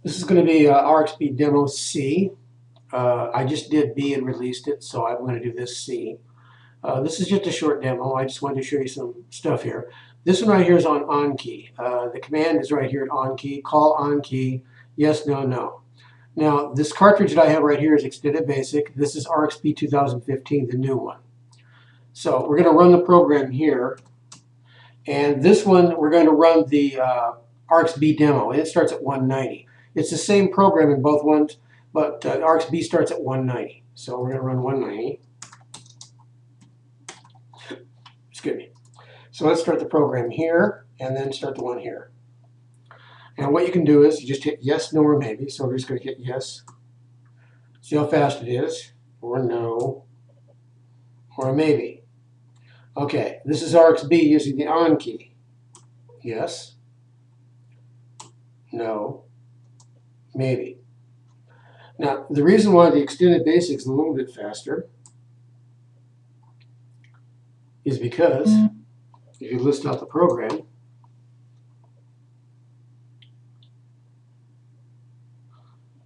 This is going to be Rxbdemoc C. I just did B and released it, so I'm going to do this C. This is just a short demo. I just wanted to show you some stuff here. This one right here is on key. The command is right here at on key. Call on key. Yes, no, no. Now, this cartridge that I have right here is Extended Basic. This is RxB 2015, the new one. So we're going to run the program here. And this one, we're going to run the Rxbdemo, and it starts at 190. It's the same program in both ones, but Rxb starts at 190. So we're going to run 190. Excuse me. So let's start the program here, and then start the one here. And what you can do is you just hit yes, no, or maybe. So we're just going to hit yes. See how fast it is, or no, or maybe. Okay, this is Rxb using the on key. Yes, no, maybe. Now, the reason why the Extended Basic is a little bit faster is because if you list out the program,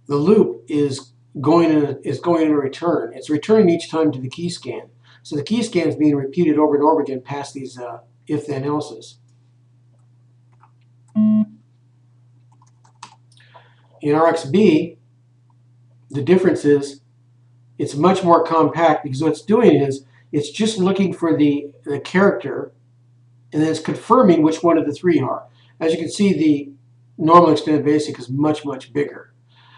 the loop is going in a return. It's returning each time to the key scan. So the key scan is being repeated over and over again past these if then else's. In Rxb, the difference is it's much more compact because what it's doing is it's just looking for the character and then it's confirming which one of the three are. As you can see, the normal Extended Basic is much, much bigger.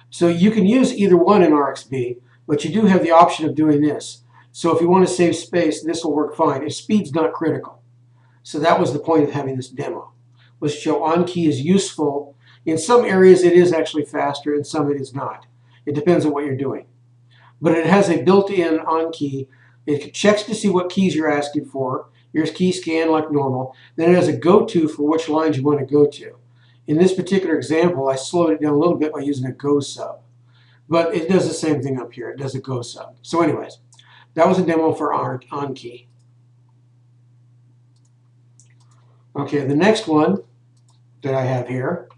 So you can use either one in Rxb, but you do have the option of doing this. So if you want to save space, this will work fine. If speed's not critical. So that was the point of having this demo, was to show on key is useful. In some areas it is actually faster, in some it is not. It depends on what you're doing. But it has a built-in on key. It checks to see what keys you're asking for. Here's key scan like normal. Then it has a go-to for which lines you want to go to. In this particular example, I slowed it down a little bit by using a go sub. But it does the same thing up here. It does a go sub. So anyways, that was a demo for on key. Okay, the next one that I have here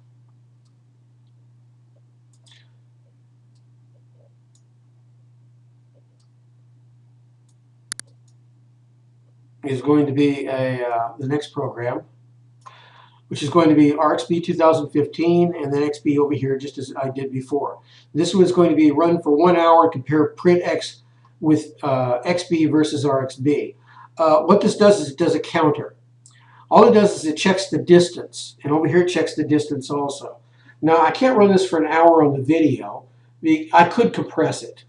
is going to be the next program, which is going to be Rxb 2015 and then XB over here just as I did before. This one is going to be run for 1 hour and compare print X with XB versus Rxb. What this does is it does a counter. All it does is it checks the distance, and over here it checks the distance also. Now I can't run this for an hour on the video. I could compress it,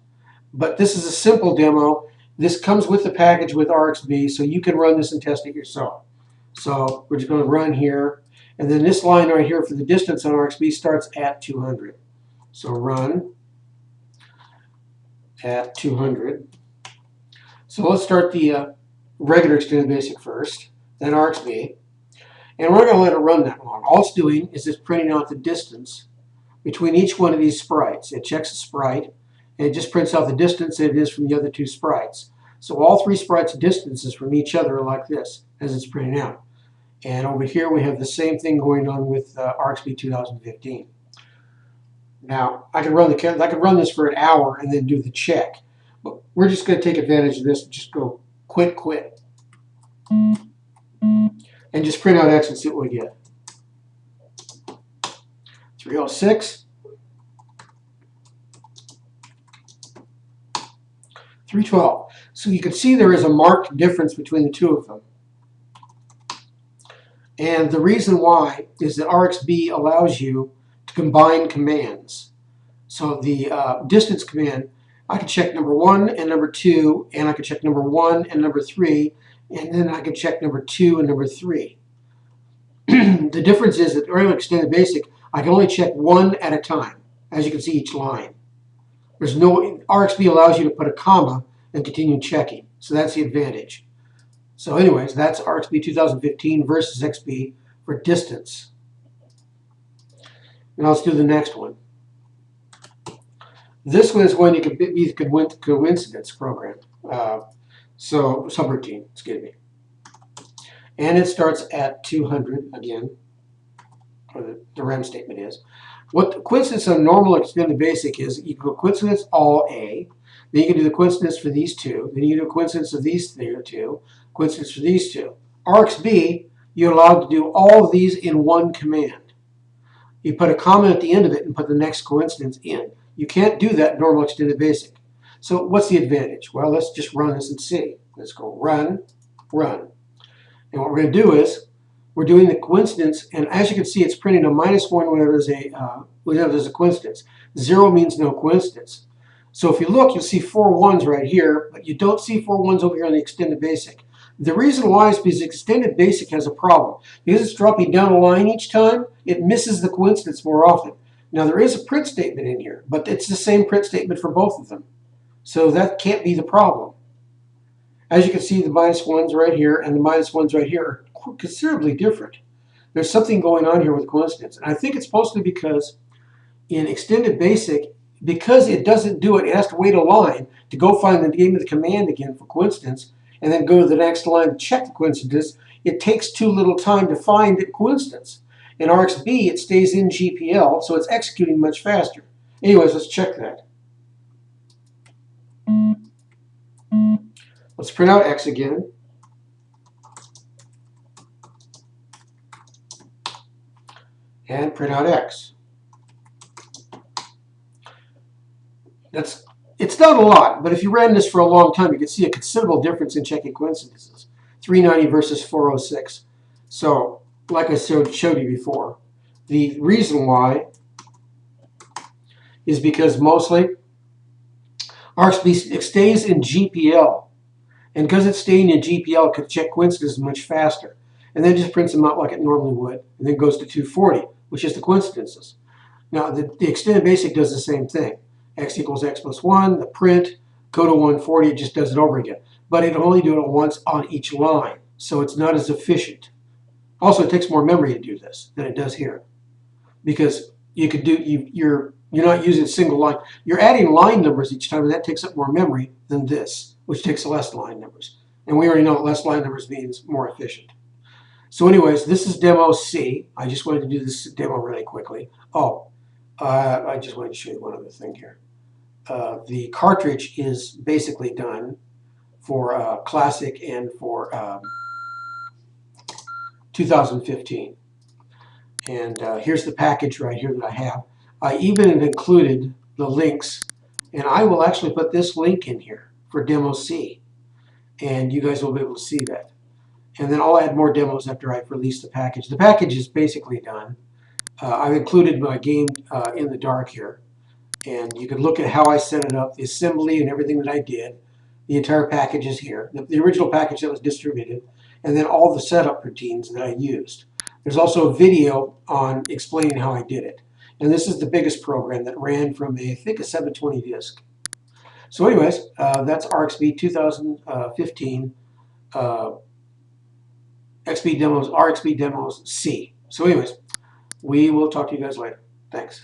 but this is a simple demo. This comes with the package with Rxb, so you can run this and test it yourself. So we're just going to run here, and then this line right here for the distance on Rxb starts at 200. So run at 200. So let's start the regular Extended Basic first, then Rxb. And we're not going to let it run that long. All it's doing is just printing out the distance between each one of these sprites. It checks the sprite, and it just prints out the distance that it is from the other two sprites. So all three sprites' distances from each other are like this as it's printing out. And over here we have the same thing going on with Rxb 2015. Now I could run this for an hour and then do the check, but we're just going to take advantage of this and just go quit, and just print out X and see what we get. 306, 312. So you can see there is a marked difference between the two of them. And the reason why is that Rxb allows you to combine commands. So the distance command, I can check number 1 and number 2, and I can check number 1 and number 3, and then I can check number 2 and number 3. The difference is that during Extended Basic, I can only check one at a time, as you can see each line. There's no, Rxb allows you to put a comma and continue checking, so that's the advantage. So anyways, that's Rxb 2015 versus XB for distance. Now let's do the next one. This one is going to be the coincidence program. So subroutine, excuse me. And it starts at 200 again. or the REM statement is. What the coincidence on normal extended basic is, you can go coincidence all A, then you can do the coincidence for these two, then you can do a coincidence of these two, coincidence for these two. Rxb, you're allowed to do all of these in one command. You put a comma at the end of it and put the next coincidence in. You can't do that in normal extended basic. So what's the advantage? Well, let's just run this and see. Let's go run, run. And what we're going to do is, we're doing the coincidence, and as you can see, it's printing a -1 whenever there's a coincidence. 0 means no coincidence. So if you look, you'll see 4 1s right here, but you don't see 4 1s over here on the extended basic. The reason why is because extended basic has a problem. Because it's dropping down a line each time, it misses the coincidence more often. Now there is a print statement in here, but it's the same print statement for both of them. So that can't be the problem. As you can see, the -1s right here and the -1s right here are considerably different. There's something going on here with coincidence. And I think it's mostly because in extended basic, because it doesn't do it, it has to wait a line to go find the name of the command again for coincidence, and then go to the next line to check the coincidence. It takes too little time to find the coincidence. In Rxb, it stays in GPL, so it's executing much faster. Anyways, let's check that. Let's print out X again. And print out X. It's not a lot, but if you ran this for a long time, you can see a considerable difference in checking coincidences. 390 versus 406. So, like I showed you before, the reason why is because mostly Rxb stays in GPL. And because it's staying in GPL, it can check coincidences much faster. And then just prints them out like it normally would, and then goes to 240, which is the coincidences. Now, the extended basic does the same thing. X equals X plus 1, the print, go to 140, it just does it over again. But it'll only do it once on each line, so it's not as efficient. Also, it takes more memory to do this than it does here. Because you could do, you're not using a single line. You're adding line numbers each time, and that takes up more memory than this, which takes less line numbers. And we already know less line numbers means more efficient. So anyways, this is demo C. I just wanted to do this demo really quickly. Oh, I just wanted to show you one other thing here. The cartridge is basically done for Classic and for 2015. And here's the package right here that I have. I even have included the links, and I will actually put this link in here for demo C, and you guys will be able to see that. And then I'll add more demos after I've released the package. The package is basically done. I've included my game in the dark here, and you can look at how I set it up, the assembly and everything that I did. The entire package is here, the original package that was distributed, and then all the setup routines that I used. There's also a video on explaining how I did it. And this is the biggest program that ran from I think a 720 disk. So anyways, that's Rxb 2015 Rxbdemos C. So anyways, we will talk to you guys later. Thanks.